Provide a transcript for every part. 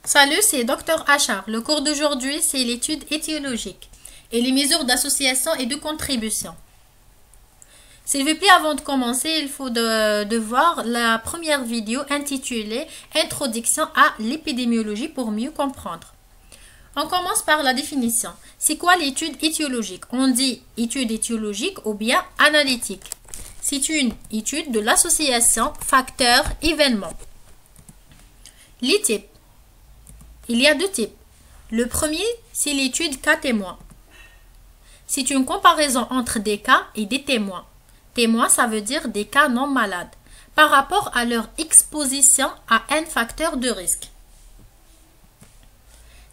Salut, c'est Dr Achar. Le cours d'aujourd'hui, c'est l'étude étiologique et les mesures d'association et de contribution. S'il vous plaît, avant de commencer, il faut de voir la première vidéo intitulée Introduction à l'épidémiologie pour mieux comprendre. On commence par la définition. C'est quoi l'étude étiologique? On dit étude étiologique ou bien analytique. C'est une étude de l'association facteur-événement. Les types. Il y a deux types. Le premier, c'est l'étude cas-témoin. C'est une comparaison entre des cas et des témoins. Témoins, ça veut dire des cas non malades, par rapport à leur exposition à un facteur de risque.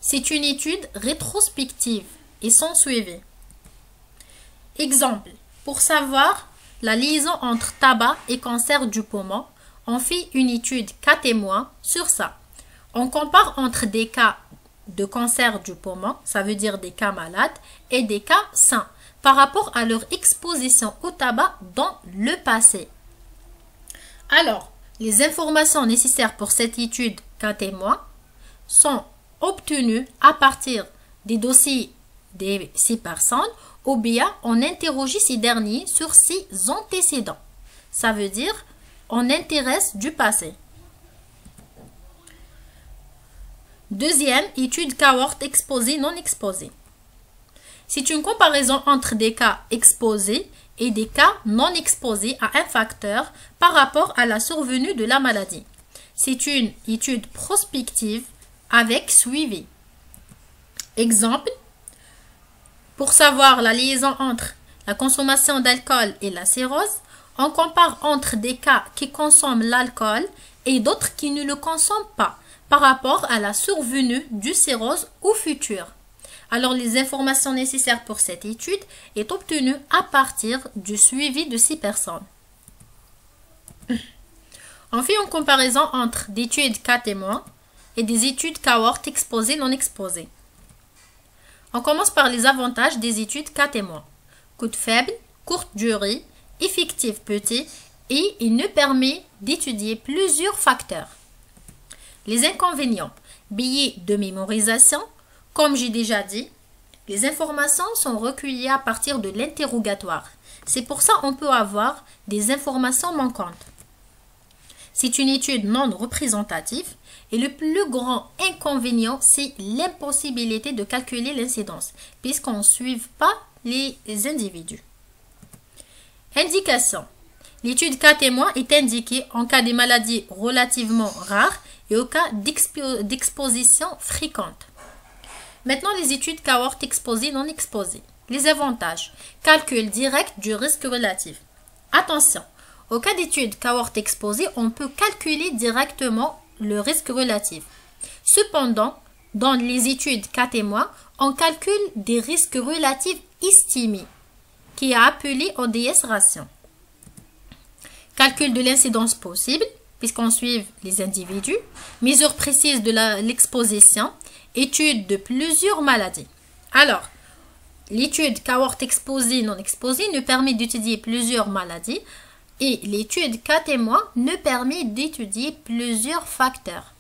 C'est une étude rétrospective et sans suivi. Exemple, pour savoir la liaison entre tabac et cancer du poumon, on fait une étude cas-témoin sur ça. On compare entre des cas de cancer du poumon, ça veut dire des cas malades, et des cas sains, par rapport à leur exposition au tabac dans le passé. Alors, les informations nécessaires pour cette étude cas-témoin sont obtenues à partir des dossiers des 6 personnes, ou bien on interroge ces derniers sur ses antécédents. Ça veut dire on intéresse du passé. Deuxième, étude cohorte exposée non exposée. C'est une comparaison entre des cas exposés et des cas non exposés à un facteur par rapport à la survenue de la maladie. C'est une étude prospective avec suivi. Exemple, pour savoir la liaison entre la consommation d'alcool et la cirrhose, on compare entre des cas qui consomment l'alcool et d'autres qui ne le consomment pas, par rapport à la survenue du cirrhose au futur. Alors, les informations nécessaires pour cette étude est obtenue à partir du suivi de 6 personnes. On fait une comparaison entre des études cas témoins et des études cohorte exposées non exposées. On commence par les avantages des études cas témoins. Coût faible, courte durée, effectif petit et il nous permet d'étudier plusieurs facteurs. Les inconvénients, biais de mémorisation, comme j'ai déjà dit, les informations sont recueillies à partir de l'interrogatoire. C'est pour ça qu'on peut avoir des informations manquantes. C'est une étude non représentative et le plus grand inconvénient, c'est l'impossibilité de calculer l'incidence, puisqu'on ne suit pas les individus. Indication. L'étude cas témoin est indiquée en cas de maladies relativement rares et au cas d'exposition fréquente. Maintenant, les études cohorte exposées non exposées. Les avantages. Calcul direct du risque relatif. Attention, au cas d'études cohorte exposées, on peut calculer directement le risque relatif. Cependant, dans les études cas témoins, on calcule des risques relatifs estimés, qui est appelé ODS ratio. Calcul de l'incidence possible, puisqu'on suit les individus, mesure précise de l'exposition, étude de plusieurs maladies. Alors, l'étude cohorte exposée non exposée nous permet d'étudier plusieurs maladies et l'étude cas témoin nous permet d'étudier plusieurs facteurs.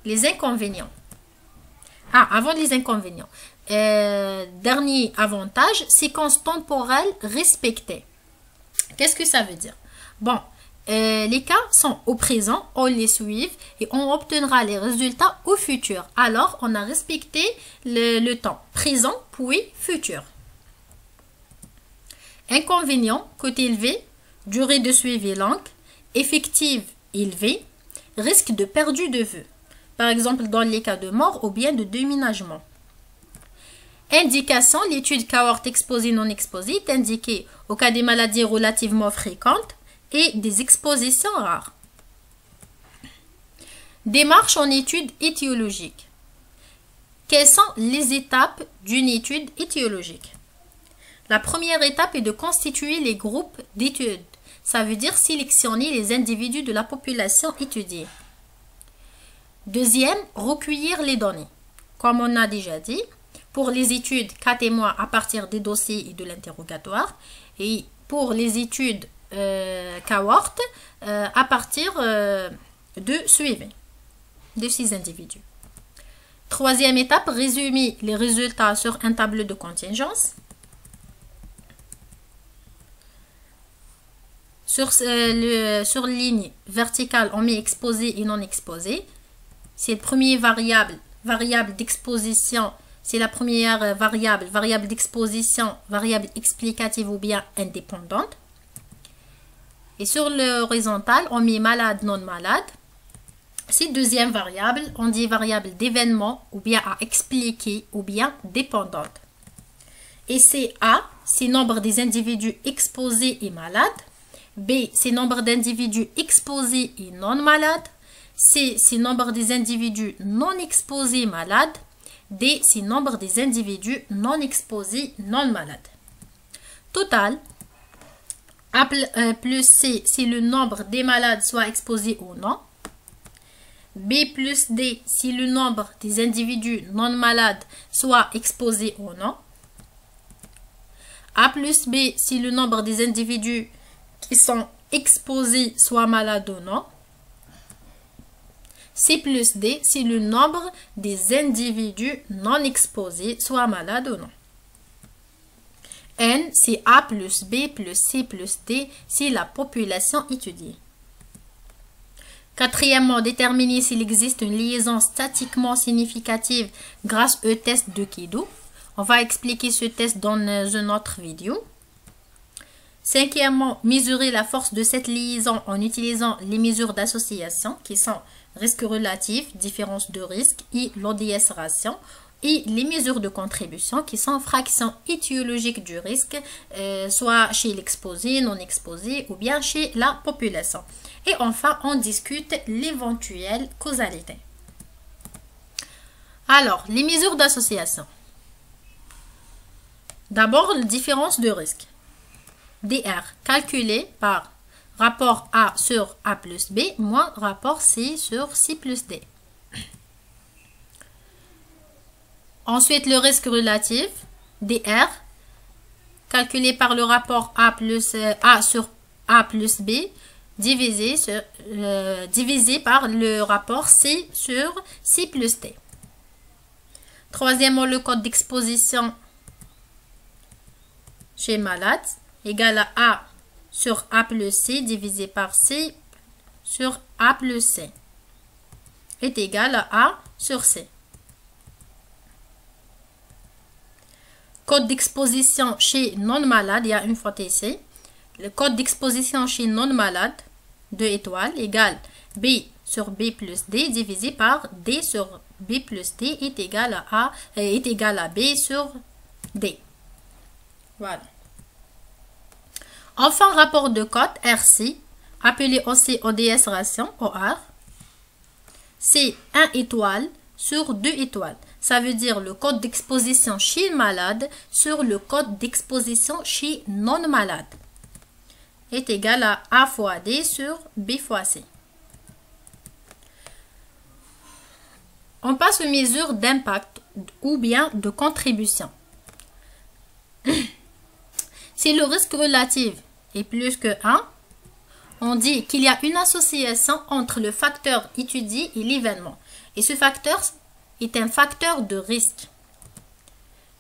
Les inconvénients. Avant les inconvénients. Dernier avantage, séquence temporelle respectée. Qu'est-ce que ça veut dire? Bon, les cas sont au présent, on les suit et on obtiendra les résultats au futur. Alors, on a respecté le temps présent puis futur. Inconvénients, coût élevé, durée de suivi longue, effective élevée, risque de perdu de vue. Par exemple, dans les cas de mort ou bien de déménagement. Indication, l'étude cohorte exposée non exposée est indiquée au cas des maladies relativement fréquentes et des expositions rares. Démarche en étude étiologique. Quelles sont les étapes d'une étude étiologique? La première étape est de constituer les groupes d'études. Ça veut dire sélectionner les individus de la population étudiée. Deuxième, recueillir les données. Comme on a déjà dit, pour les études cas témoins à partir des dossiers et de l'interrogatoire, et pour les études cohorte à partir de suivi de ces individus. Troisième étape, résumer les résultats sur un tableau de contingence. Sur ligne verticale, on met exposé et non exposé. C'est la première variable d'exposition. C'est la première variable d'exposition, variable explicative ou bien indépendante. Et sur l'horizontale, on met malade, non malade. C'est deuxième variable, on dit variable d'événement ou bien à expliquer ou bien dépendante. Et c'est A, c'est nombre des individus exposés et malades. B, c'est nombre d'individus exposés et non malades. C, c'est nombre des individus non exposés malades. D, c'est nombre des individus non exposés non malades. Total, A plus C, c'est le nombre des malades soit exposés ou non. B plus D, si le nombre des individus non malades soit exposés ou non. A plus B, si le nombre des individus qui sont exposés soit malades ou non. C plus D, si le nombre des individus non exposés soit malades ou non. N, c'est A plus B plus C plus D, si la population étudiée. Quatrièmement, déterminer s'il existe une liaison statiquement significative grâce au test de Kido. On va expliquer ce test dans une autre vidéo. Cinquièmement, mesurer la force de cette liaison en utilisant les mesures d'association qui sont risque relatif, différence de risque et l'ODS ration et les mesures de contribution qui sont fractions étiologiques du risque, soit chez l'exposé, non exposé ou bien chez la population. Et enfin, on discute l'éventuelle causalité. Alors, les mesures d'association. D'abord, la différence de risque. DR, calculé par rapport A sur A plus B, moins rapport C sur C plus D. Ensuite, le risque relatif, DR, calculé par le rapport A sur A plus B, divisé par le rapport C sur C plus D. Troisièmement, le code d'exposition chez malade égal à A sur A plus C divisé par C sur A plus C est égal à A sur C. Code d'exposition chez non-malade, il y a une fois ici. Le code d'exposition chez non-malade, 2 étoiles, égale B sur B plus D divisé par D sur B plus D est égal à B sur D. Voilà. Enfin, rapport de cote RC, appelé aussi ODS ration, OR, c'est 1 étoile sur 2 étoiles. Ça veut dire le code d'exposition chez malade sur le code d'exposition chez non-malade est égal à A fois D sur B fois C. On passe aux mesures d'impact ou bien de contribution. Si le risque relatif est plus que 1, on dit qu'il y a une association entre le facteur étudié et l'événement. Et ce facteur est un facteur de risque.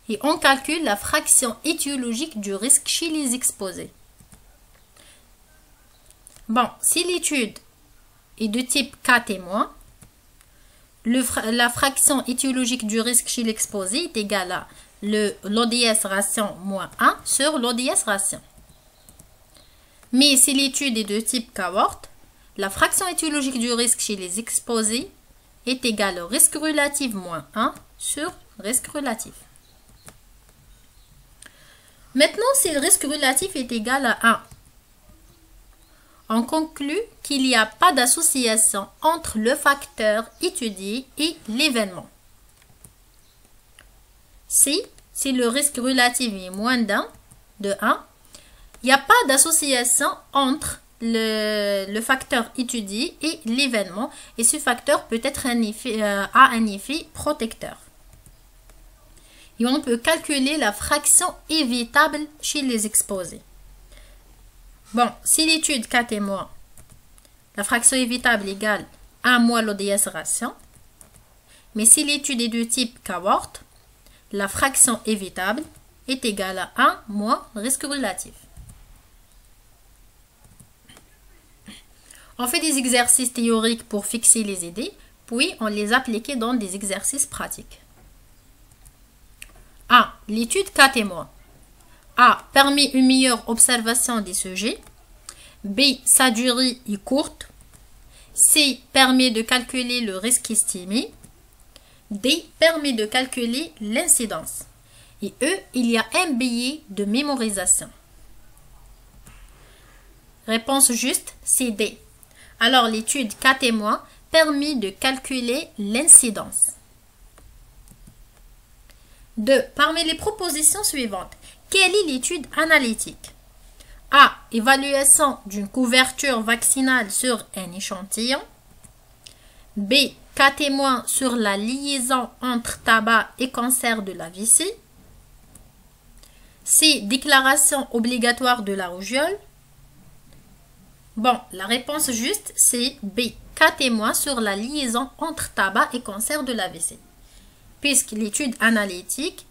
Et on calcule la fraction étiologique du risque chez les exposés. Bon, si l'étude est de type cas témoin, la fraction étiologique du risque chez l'exposé est égale à l'ODS ration moins 1 sur l'ODS ration. Mais si l'étude est de type cohorte, la fraction étiologique du risque chez les exposés est égale au risque relatif moins 1 sur risque relatif. Maintenant, si le risque relatif est égal à 1, on conclut qu'il n'y a pas d'association entre le facteur étudié et l'événement. Si le risque relatif est moins d'un, de 1, il n'y a pas d'association entre le facteur étudié et l'événement et ce facteur peut être a un effet protecteur. Et on peut calculer la fraction évitable chez les exposés. Bon, si l'étude cas témoin, la fraction évitable égale 1 moins l'ODS ration. Mais si l'étude est de type cohorte, la fraction évitable est égale à 1 moins risque relatif. On fait des exercices théoriques pour fixer les idées, puis on les applique dans des exercices pratiques. A. L'étude cas témoin. A. Permet une meilleure observation des sujets. B. Sa durée est courte. C. Permet de calculer le risque estimé. D. Permet de calculer l'incidence. Et E. Il y a un billet de mémorisation. Réponse juste, c'est D. Alors, l'étude cas témoin permet de calculer l'incidence. 2. Parmi les propositions suivantes, quelle est l'étude analytique? A. Évaluation d'une couverture vaccinale sur un échantillon. B. Cas témoin sur la liaison entre tabac et cancer de la vessie. C. Déclaration obligatoire de la rougeole. Bon, la réponse juste, c'est B. Cas témoin sur la liaison entre tabac et cancer de la vessie. Puisque l'étude analytique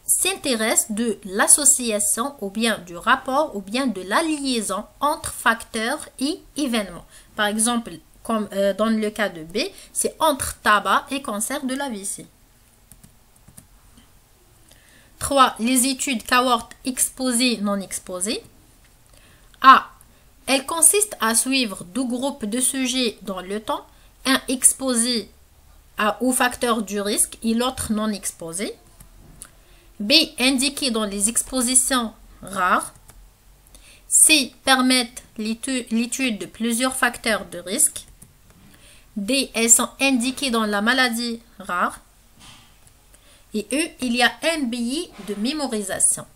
s'intéresse de l'association ou bien du rapport ou bien de la liaison entre facteurs et événements. Par exemple, comme dans le cas de B, c'est entre tabac et cancer de la vessie. 3. Les études cohorte exposées non exposées. A. Elles consistent à suivre deux groupes de sujets dans le temps, un exposé au facteur du risque et l'autre non exposé. B. Indiqué dans les expositions rares. C. Permettent l'étude de plusieurs facteurs de risque. D. Elles sont indiquées dans la maladie rare. Et E. Il y a un billet de mémorisation.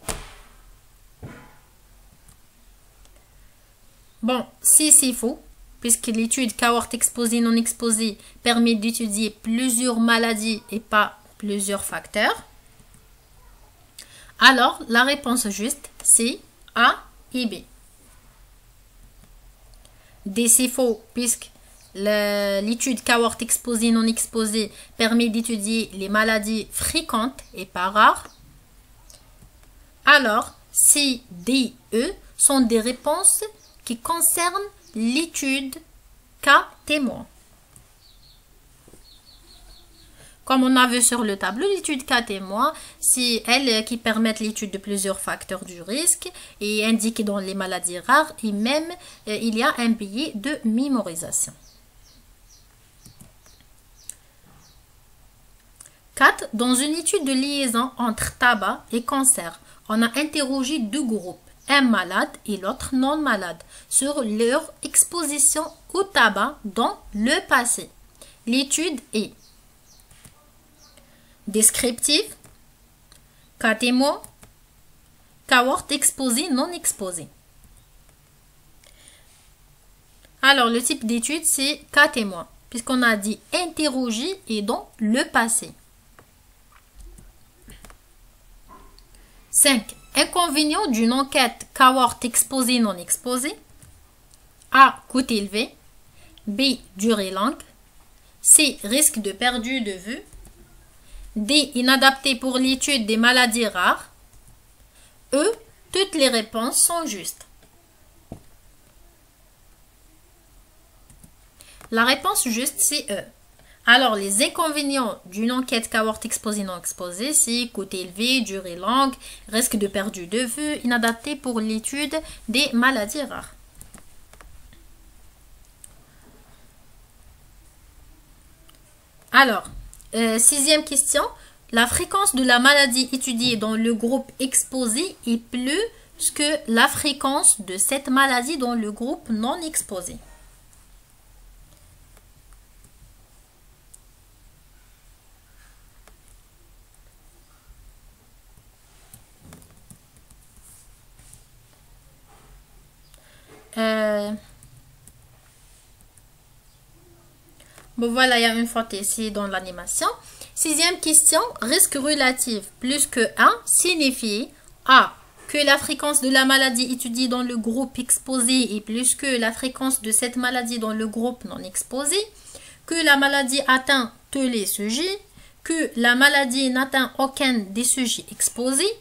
Bon, si c'est faux, puisque l'étude cohorte exposée non exposée permet d'étudier plusieurs maladies et pas plusieurs facteurs. Alors, la réponse juste, c'est A et B. D, c'est faux, puisque l'étude cohorte exposée non exposée permet d'étudier les maladies fréquentes et pas rares. Alors, C, D, E sont des réponses qui concernent l'étude cas témoin. Comme on a vu sur le tableau, l'étude cas témoin, c'est elle qui permet l'étude de plusieurs facteurs du risque et indiquée dans les maladies rares et même il y a un billet de mémorisation. 4. Dans une étude de liaison entre tabac et cancer, on a interrogé deux groupes, un malade et l'autre non malade, sur leur exposition au tabac dans le passé. L'étude est descriptive, cas témoin, cohorte exposée non exposée. Alors, le type d'étude, c'est cas témoin, puisqu'on a dit interroger et dans le passé. 5. Inconvénients d'une enquête cohorte exposée non exposée. A. Coût élevé. B. Durée longue. C. Risque de perdu de vue. D. Inadapté pour l'étude des maladies rares. E. Toutes les réponses sont justes. La réponse juste, c'est E. Alors, les inconvénients d'une enquête cohorte exposée non exposée, c'est coût élevé, durée longue, risque de perdu de vue, inadapté pour l'étude des maladies rares. Alors, sixième question. La fréquence de la maladie étudiée dans le groupe exposé est plus que la fréquence de cette maladie dans le groupe non exposé. Bon, voilà, il y a une faute ici dans l'animation. Sixième question, risque relatif plus que 1 signifie A. Que la fréquence de la maladie étudiée dans le groupe exposé est plus que la fréquence de cette maladie dans le groupe non exposé. Que la maladie atteint tous les sujets, que la maladie n'atteint aucun des sujets exposés,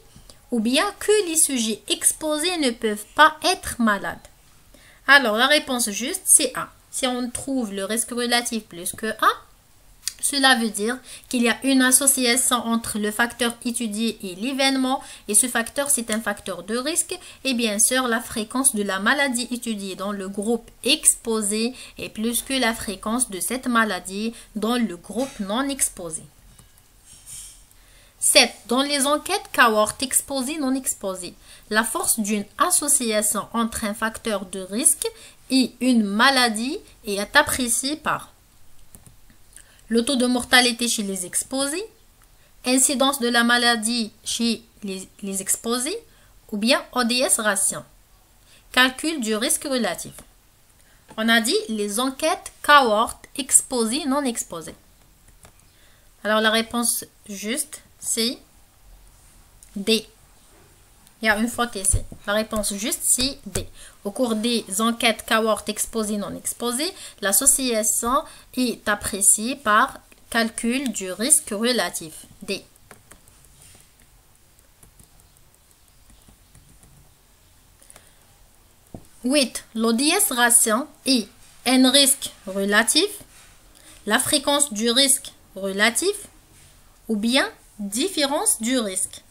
ou bien que les sujets exposés ne peuvent pas être malades. Alors, la réponse juste, c'est A. Si on trouve le risque relatif plus que A, cela veut dire qu'il y a une association entre le facteur étudié et l'événement, et ce facteur, c'est un facteur de risque, et bien sûr, la fréquence de la maladie étudiée dans le groupe exposé est plus que la fréquence de cette maladie dans le groupe non exposé. 7. Dans les enquêtes cohorte exposée-non exposée, la force d'une association entre un facteur de risque et une maladie est appréciée par le taux de mortalité chez les exposés, incidence de la maladie chez les exposés, ou bien ODS ration. Calcul du risque relatif. On a dit les enquêtes cohorte exposées-non exposées. Alors la réponse juste, c'est D. Il y a une faute ici. La réponse juste, c'est D. Au cours des enquêtes cohorte exposées non exposées, l'association est appréciée par calcul du risque relatif. D. 8. L'ODS ration est un risque relatif, la fréquence du risque relatif, ou bien différence du risque.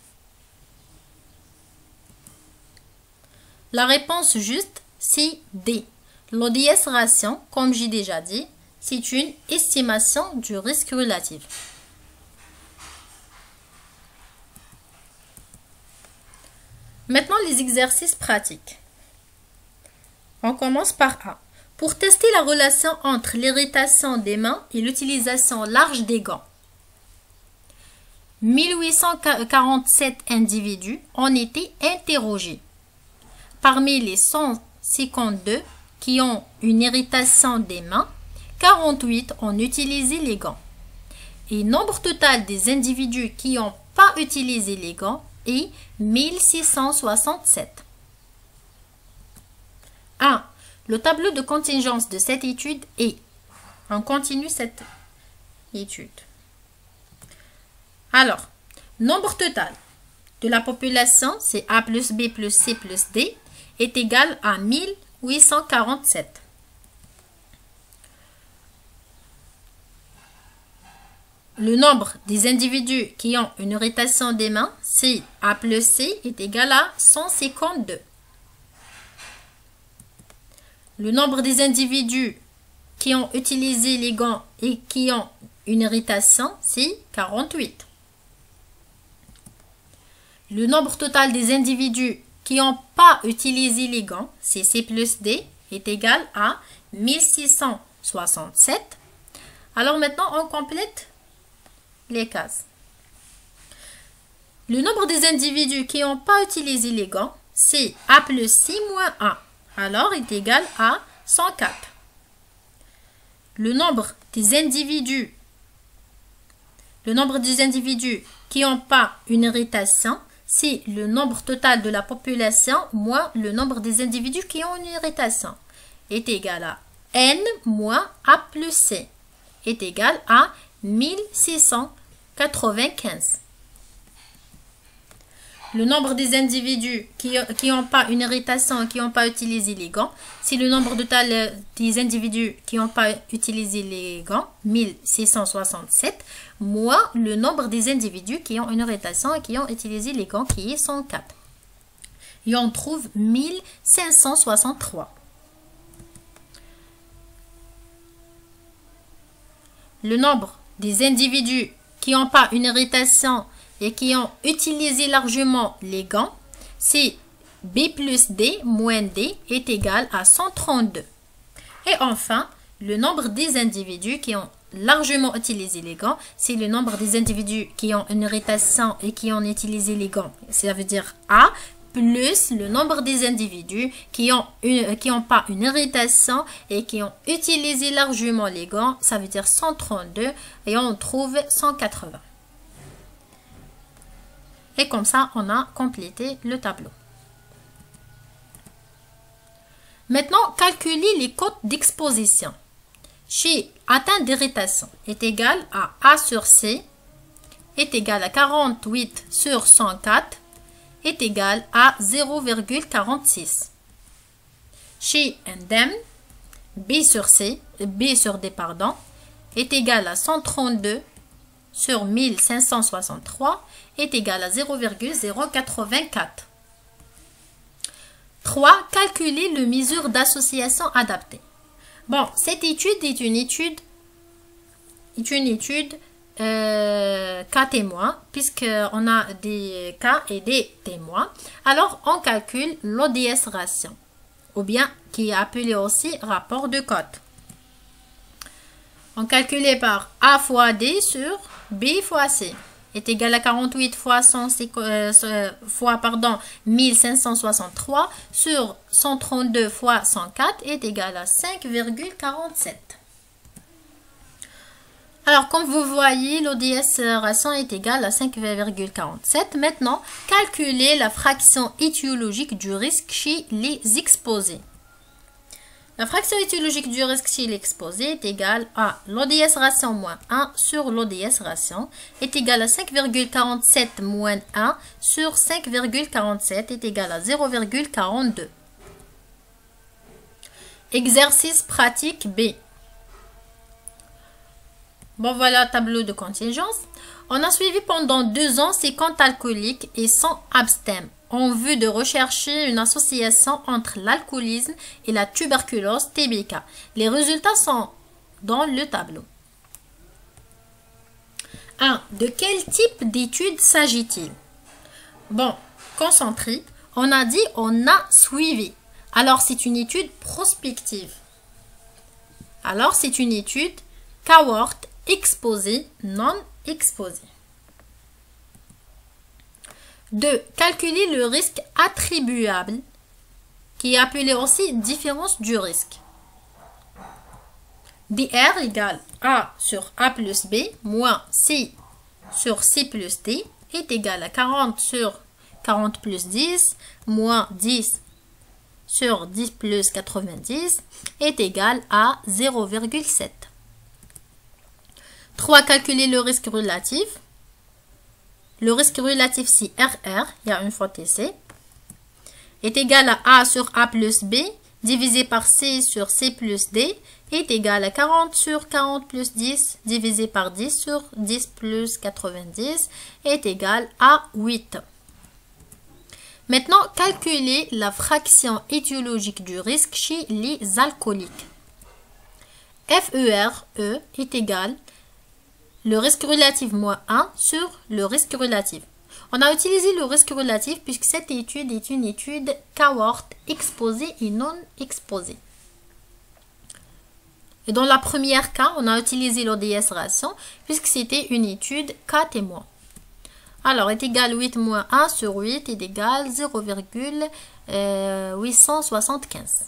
La réponse juste, c'est D. L'ODS ration, comme j'ai déjà dit, c'est une estimation du risque relatif. Maintenant, les exercices pratiques. On commence par A. Pour tester la relation entre l'irritation des mains et l'utilisation large des gants, 1847 individus ont été interrogés. Parmi les 152 qui ont une irritation des mains, 48 ont utilisé les gants. Et nombre total des individus qui n'ont pas utilisé les gants est 1667. 1. Le tableau de contingence de cette étude est. On continue cette étude. Alors, nombre total de la population, c'est A plus B plus C plus D, est égal à 1847. Le nombre des individus qui ont une irritation des mains, c'est A plus C, est égal à 152. Le nombre des individus qui ont utilisé les gants et qui ont une irritation, c'est 48. Le nombre total des individus qui n'ont pas utilisé les gants, c'est C plus D, est égal à 1667. Alors maintenant, on complète les cases. Le nombre des individus qui n'ont pas utilisé les gants, c'est A plus C moins 1. Alors, est égal à 104. Le nombre des individus qui n'ont pas une irritation, c'est le nombre total de la population moins le nombre des individus qui ont une irritation, est égal à N moins A plus C, est égal à 1695. Le nombre des individus qui n'ont pas une irritation et qui n'ont pas utilisé les gants, c'est le nombre total des individus qui n'ont pas utilisé les gants, 1667, moins le nombre des individus qui ont une irritation et qui ont utilisé les gants, qui est 104. Et on trouve 1563. Le nombre des individus qui n'ont pas une irritation et qui ont utilisé largement les gants, c'est B plus D moins D est égal à 132. Et enfin, le nombre des individus qui ont largement utilisé les gants, c'est le nombre des individus qui ont une irritation et qui ont utilisé les gants. Ça veut dire A plus le nombre des individus qui ont pas une irritation et qui ont utilisé largement les gants, ça veut dire 132 et on trouve 180. Et comme ça, on a complété le tableau. Maintenant, calculer les cotes d'exposition. chez atteinte d'irritation est égal à A sur C est égal à 48 sur 104 est égal à 0,46. Chez indemne, B sur D pardon, est égal à 132 sur 1563 est égal à 0,084. 3. Calculer le mesure d'association adaptée. Bon, cette étude est une étude cas témoin, puisqu'on a des cas et des témoins. Alors, on calcule l'ODS ration, ou bien qui est appelé aussi rapport de cote. On calcule par A fois D sur B fois C est égal à 48 fois 1563 sur 132 fois 104 est égal à 5,47. Alors, comme vous voyez, l'ODS ration est égal à 5,47. Maintenant, calculez la fraction étiologique du risque chez les exposés. La fraction étiologique du risque chez l'exposé est égale à l'ODS ration moins 1 sur l'ODS ration est égal à 5,47 moins 1 sur 5,47 est égal à 0,42. Exercice pratique B. Bon, voilà le tableau de contingence. On a suivi pendant 2 ans ces comptes alcooliques et sans abstème en vue de rechercher une association entre l'alcoolisme et la tuberculose TBK. Les résultats sont dans le tableau. 1. De quel type d'étude s'agit-il? Bon, concentré. On a dit on a suivi. Alors, c'est une étude prospective. Alors, c'est une étude cohort exposé, non exposé. 2. Calculer le risque attribuable, qui est appelé aussi différence du risque. DR égale A sur A plus B moins C sur C plus D est égal à 40 sur 40 plus 10 moins 10 sur 10 plus 90 est égal à 0,7. 3. Calculer le risque relatif. Le risque relatif, c'est RR, il y a une fois TC, est égal à A sur A plus B divisé par C sur C plus D est égal à 40 sur 40 plus 10 divisé par 10 sur 10 plus 90 est égal à 8. Maintenant, calculer la fraction étiologique du risque chez les alcooliques. FERE est égal le risque relatif moins 1 sur le risque relatif. On a utilisé le risque relatif puisque cette étude est une étude cohort exposée et non exposée. Et dans la première cas, on a utilisé l'ODS ration puisque c'était une étude cas témoin. Alors, est égal 8 moins 1 sur 8 est égal 0,875.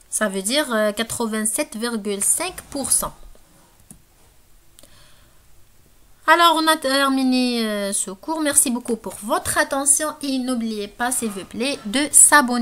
Ça veut dire 87,5%. Alors, on a terminé ce cours. Merci beaucoup pour votre attention et n'oubliez pas, s'il vous plaît, de s'abonner.